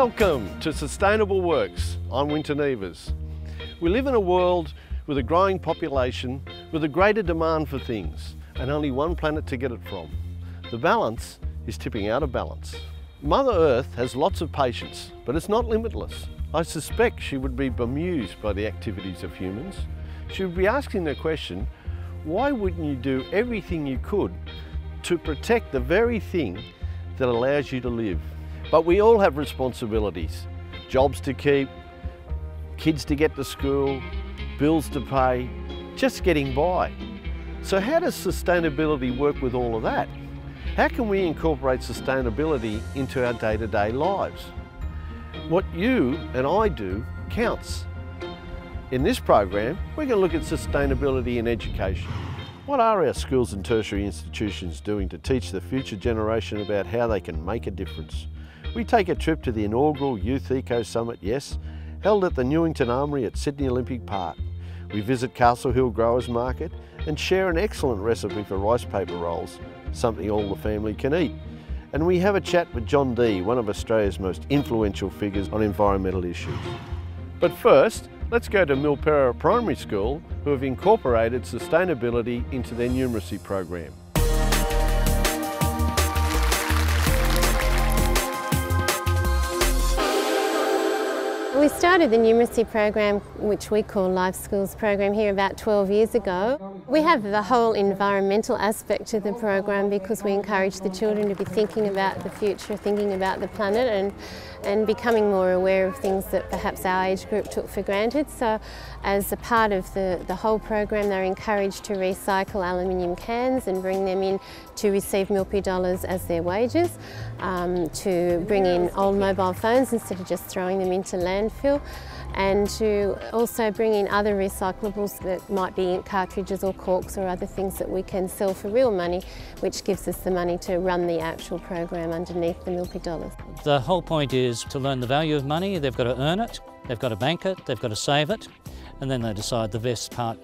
Welcome to Sustainable Works. I'm Winter Nevers. We live in a world with a growing population, with a greater demand for things, and only one planet to get it from. The balance is tipping out of balance. Mother Earth has lots of patience, but it's not limitless. I suspect she would be bemused by the activities of humans. She would be asking the question, why wouldn't you do everything you could to protect the very thing that allows you to live? But we all have responsibilities. Jobs to keep, kids to get to school, bills to pay, just getting by. So how does sustainability work with all of that? How can we incorporate sustainability into our day-to-day lives? What you and I do counts. In this program, we're going to look at sustainability in education. What are our schools and tertiary institutions doing to teach the future generation about how they can make a difference? We take a trip to the inaugural Youth Eco Summit, yes, held at the Newington Armoury at Sydney Olympic Park. We visit Castle Hill Growers Market and share an excellent recipe for rice paper rolls, something all the family can eat. And we have a chat with John Dee, one of Australia's most influential figures on environmental issues. But first, let's go to Milperra Primary School, who have incorporated sustainability into their numeracy program. We started the numeracy program, which we call Life Skills program, here about 12 years ago. We have the whole environmental aspect to the program because we encourage the children to be thinking about the future, thinking about the planet and becoming more aware of things that perhaps our age group took for granted. So as a part of the whole program, they're encouraged to recycle aluminium cans and bring them in to receive Milpy dollars as their wages, to bring in old mobile phones instead of just throwing them into landfill, and to also bring in other recyclables that might be ink cartridges or corks or other things that we can sell for real money, which gives us the money to run the actual program underneath the Milpy dollars. The whole point is to learn the value of money. They've got to earn it, they've got to bank it, they've got to save it, and then they decide the best part,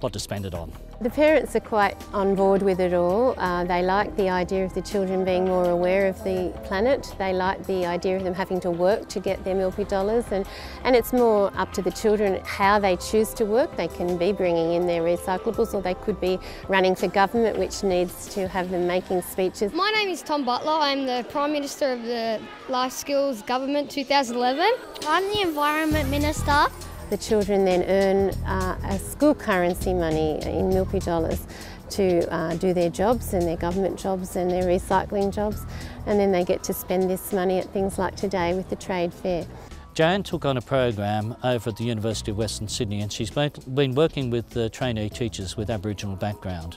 what to spend it on. The parents are quite on board with it all. They like the idea of the children being more aware of the planet. They like the idea of them having to work to get their Milpy dollars, and it's more up to the children how they choose to work. They can be bringing in their recyclables, or they could be running for government, which needs to have them making speeches. My name is Tom Butler. I'm the Prime Minister of the Life Skills Government 2011. I'm the Environment Minister. The children then earn a school currency money in Milpy dollars to do their jobs and their government jobs and their recycling jobs, and then they get to spend this money at things like today with the trade fair. Jan took on a program over at the University of Western Sydney, and she's been working with the trainee teachers with Aboriginal background.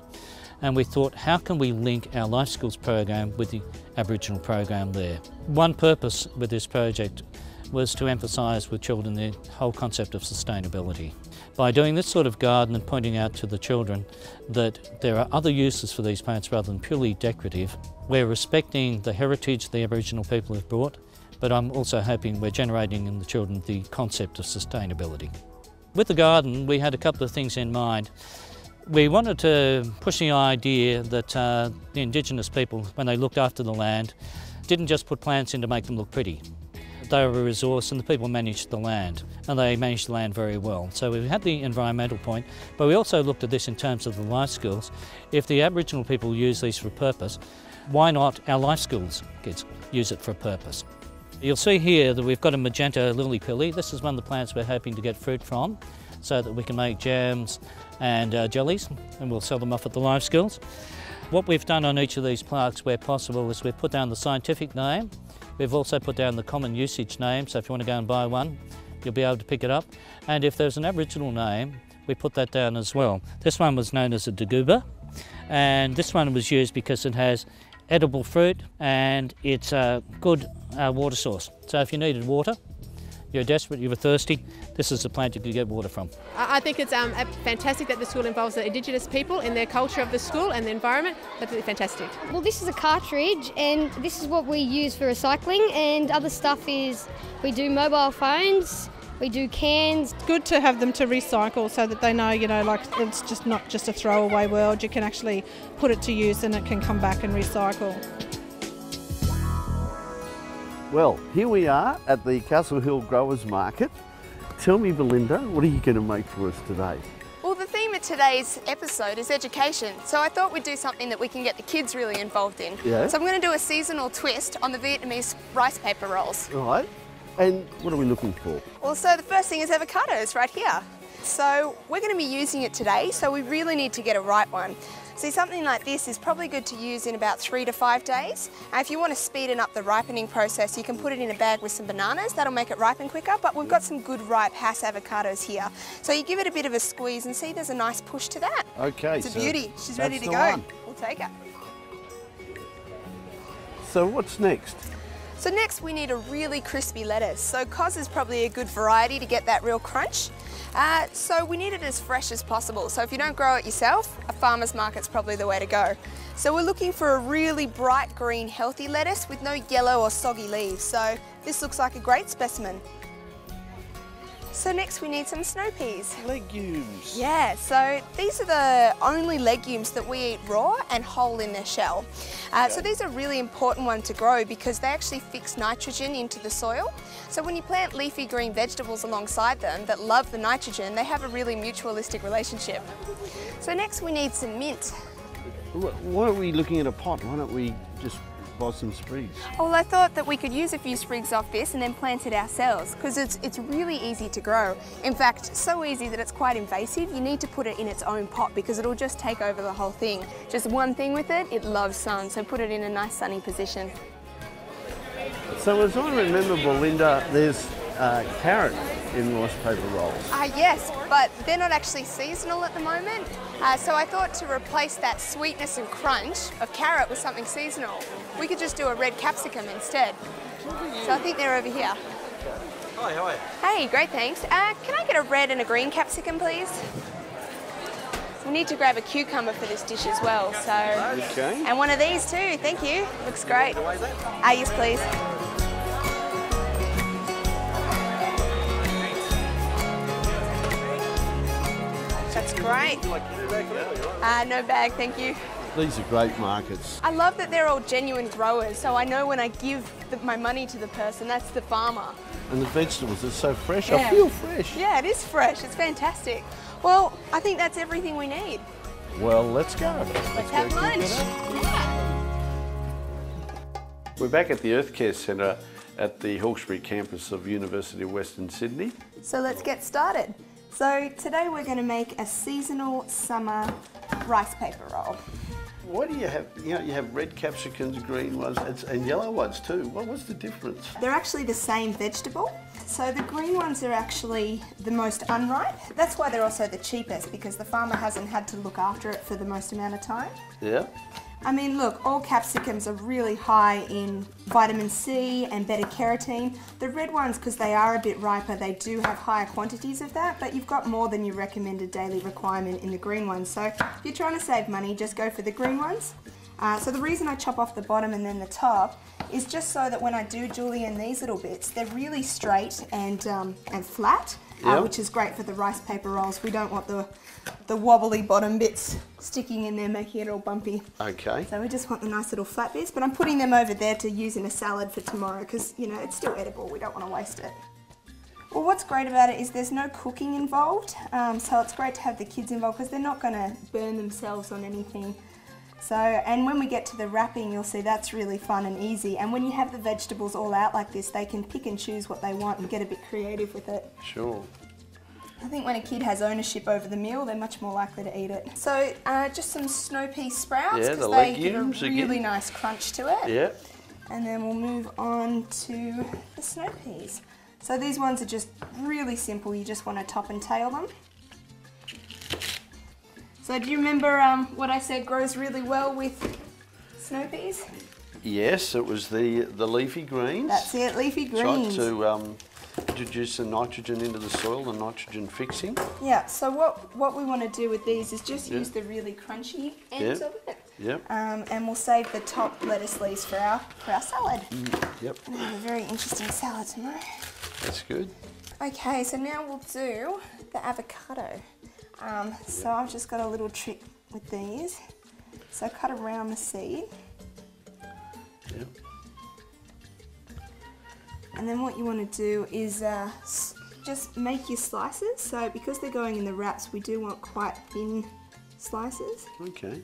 And we thought, how can we link our Life Skills program with the Aboriginal program there? One purpose with this project was to emphasise with children the whole concept of sustainability. By doing this sort of garden and pointing out to the children that there are other uses for these plants rather than purely decorative, we're respecting the heritage the Aboriginal people have brought, but I'm also hoping we're generating in the children the concept of sustainability. With the garden, we had a couple of things in mind. We wanted to push the idea that the Indigenous people, when they looked after the land, didn't just put plants in to make them look pretty. They were a resource and the people managed the land, and they managed the land very well. So we had the environmental point, but we also looked at this in terms of the life skills. If the Aboriginal people use these for a purpose, why not our life skills kids use it for a purpose? You'll see here that we've got a magenta lily pilly. This is one of the plants we're hoping to get fruit from so that we can make jams and jellies, and we'll sell them off at the life skills. What we've done on each of these plaques where possible is we've put down the scientific name. We've also put down the common usage name, so if you want to go and buy one, you'll be able to pick it up. And if there's an Aboriginal name, we put that down as well. This one was known as a daguba, and this one was used because it has edible fruit and it's a good water source. So if you needed water, you're desperate, you were thirsty, this is the plant you could get water from. I think it's fantastic that the school involves the Indigenous people in their culture of the school and the environment. That's fantastic. Well, this is a cartridge, and this is what we use for recycling, and other stuff is we do mobile phones, we do cans. It's good to have them to recycle so that they know, like it's just not just a throwaway world. You can actually put it to use and it can come back and recycle. Well, here we are at the Castle Hill Growers Market. Tell me, Belinda, what are you going to make for us today? Well, the theme of today's episode is education, so I thought we'd do something that we can get the kids really involved in. Yeah. So I'm going to do a seasonal twist on the Vietnamese rice paper rolls. Right. And what are we looking for? Well, so the first thing is avocados right here. So we're going to be using it today, so we really need to get a ripe one. See, something like this is probably good to use in about 3 to 5 days. If you want to speed up the ripening process, you can put it in a bag with some bananas. That'll make it ripen quicker, but we've got some good ripe Hass avocados here. So you give it a bit of a squeeze and see there's a nice push to that. Okay. It's a beauty. She's ready to go. One. We'll take her. So what's next? So next we need a really crispy lettuce. So Cos is probably a good variety to get that real crunch. So we need it as fresh as possible. So if you don't grow it yourself, a farmer's market's probably the way to go. So we're looking for a really bright green, healthy lettuce with no yellow or soggy leaves. So this looks like a great specimen. So next we need some snow peas. Legumes. Yeah, so these are the only legumes that we eat raw and whole in their shell. So these are really important ones to grow because they actually fix nitrogen into the soil. So when you plant leafy green vegetables alongside them that love the nitrogen, they have a really mutualistic relationship. So next we need some mint. Why are we looking at a pot? Why don't we just buy some sprigs? Well, I thought that we could use a few sprigs off this and then plant it ourselves because it's really easy to grow. In fact, so easy that it's quite invasive. You need to put it in its own pot because it'll just take over the whole thing. Just one thing with it, it loves sun, so put it in a nice sunny position. So as I remember, Belinda, there's carrot in rice paper rolls. Yes, but they're not actually seasonal at the moment. So I thought to replace that sweetness and crunch of carrot with something seasonal, we could just do a red capsicum instead. So I think they're over here. Hi, how are you? Hey, great, thanks. Can I get a red and a green capsicum, please? We need to grab a cucumber for this dish as well, so... Okay. And one of these too, thank you. Looks great. Yes, please. That's great. No bag, thank you. These are great markets. I love that they're all genuine growers, so I know when I give my money to the person, that's the farmer. And the vegetables are so fresh. Yeah. I feel fresh. Yeah, it is fresh. It's fantastic. Well, I think that's everything we need. Well, let's go. Let's have lunch. We're back at the Earth Care Centre at the Hawkesbury campus of University of Western Sydney. So let's get started. So today we're going to make a seasonal summer rice paper roll. Why do you have, you have red capsicums, green ones, and yellow ones too? What's the difference? They're actually the same vegetable. So the green ones are actually the most unripe. That's why they're also the cheapest, because the farmer hasn't had to look after it for the most amount of time. Yeah. I mean, look, all capsicums are really high in vitamin C and beta-carotene. The red ones, because they are a bit riper, they do have higher quantities of that, but you've got more than your recommended daily requirement in the green ones. So if you're trying to save money, just go for the green ones. So the reason I chop off the bottom and then the top is just so that when I do julienne these little bits, they're really straight and flat, which is great for the rice paper rolls. We don't want the wobbly bottom bits sticking in there, making it all bumpy. Okay. So we just want the nice little flat bits, but I'm putting them over there to use in a salad for tomorrow because, you know, it's still edible. We don't want to waste it. Well, what's great about it is there's no cooking involved, so it's great to have the kids involved because they're not going to burn themselves on anything. So, and when we get to the wrapping, you'll see that's really fun and easy. And when you have the vegetables all out like this, they can pick and choose what they want and get a bit creative with it. Sure. I think when a kid has ownership over the meal, they're much more likely to eat it. So, just some snow pea sprouts, because they give a really nice crunch to it. Yeah. And then we'll move on to the snow peas. So these ones are just really simple. You just want to top and tail them. So do you remember what I said grows really well with snow peas? Yes, it was the leafy greens. That's it, leafy greens. Tried to introduce the nitrogen into the soil, the nitrogen fixing. Yeah, so what we want to do with these is just use the really crunchy ends of it. Yep. And we'll save the top lettuce leaves for our salad. Yep. And have a very interesting salad tomorrow. That's good. Okay, so now we'll do the avocado. So I've just got a little trick with these. So cut around the seed. Yep. And then what you want to do is just make your slices. So because they're going in the wraps, we do want quite thin slices. Okay.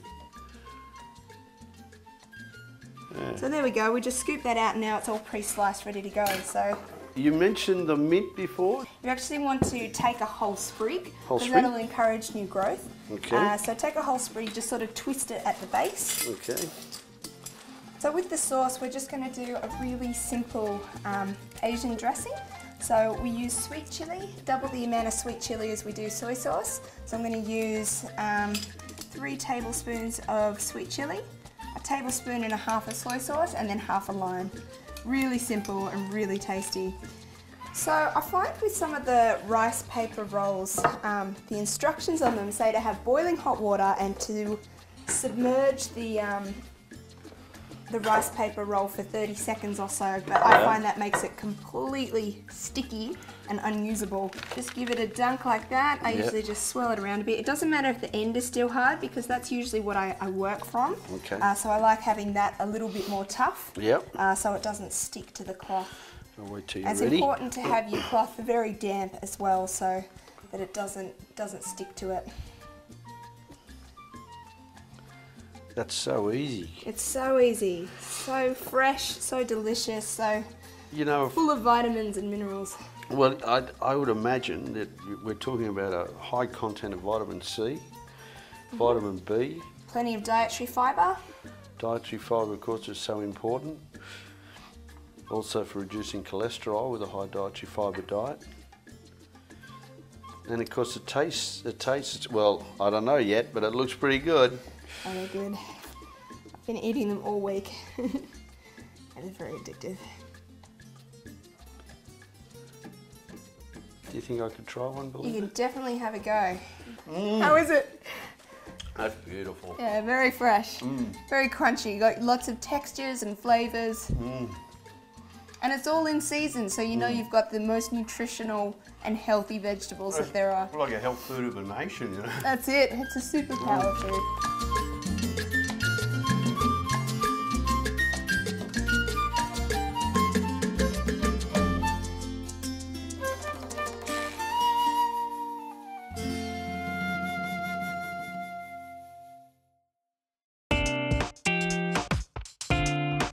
So there we go, we just scoop that out and now it's all pre-sliced, ready to go. So You mentioned the mint before. you actually want to take a whole sprig, Whole because sprig? that'll encourage new growth. Okay. So take a whole sprig, just sort of twist it at the base. Okay. So with the sauce, we're just going to do a really simple Asian dressing. So we use sweet chili, double the amount of sweet chili as we do soy sauce. So I'm going to use 3 tablespoons of sweet chili, a tablespoon and a half of soy sauce, and then half a lime. Really simple and really tasty. So I find with some of the rice paper rolls, the instructions on them say to have boiling hot water and to submerge the rice paper roll for 30 seconds or so, but I find that makes it completely sticky and unusable. Just give it a dunk like that. I usually just swirl it around a bit. It doesn't matter if the end is still hard because that's usually what I work from. Okay. So I like having that a little bit more tough. Yep. So it doesn't stick to the cloth. I'll wait till you're It's ready. important to have your cloth very damp as well so that it doesn't stick to it. That's so easy. It's so easy, so fresh, so delicious, so You know, full of vitamins and minerals. well, I would imagine that we're talking about a high content of vitamin C, vitamin B. Plenty of dietary fibre. Dietary fibre, of course, is so important. Also for reducing cholesterol with a high dietary fibre diet. And of course, it tastes, well, I don't know yet, but it looks pretty good. Oh, they're good. I've been eating them all week. It is very addictive. Do you think I could try one, You Belinda? can definitely have a go. How is it? That's beautiful. Yeah, very fresh. Very crunchy. You got lots of textures and flavours. And it's all in season, so you know you've got the most nutritional and healthy vegetables that there are. Like a health food of a nation, you know. That's it. It's a superpower food.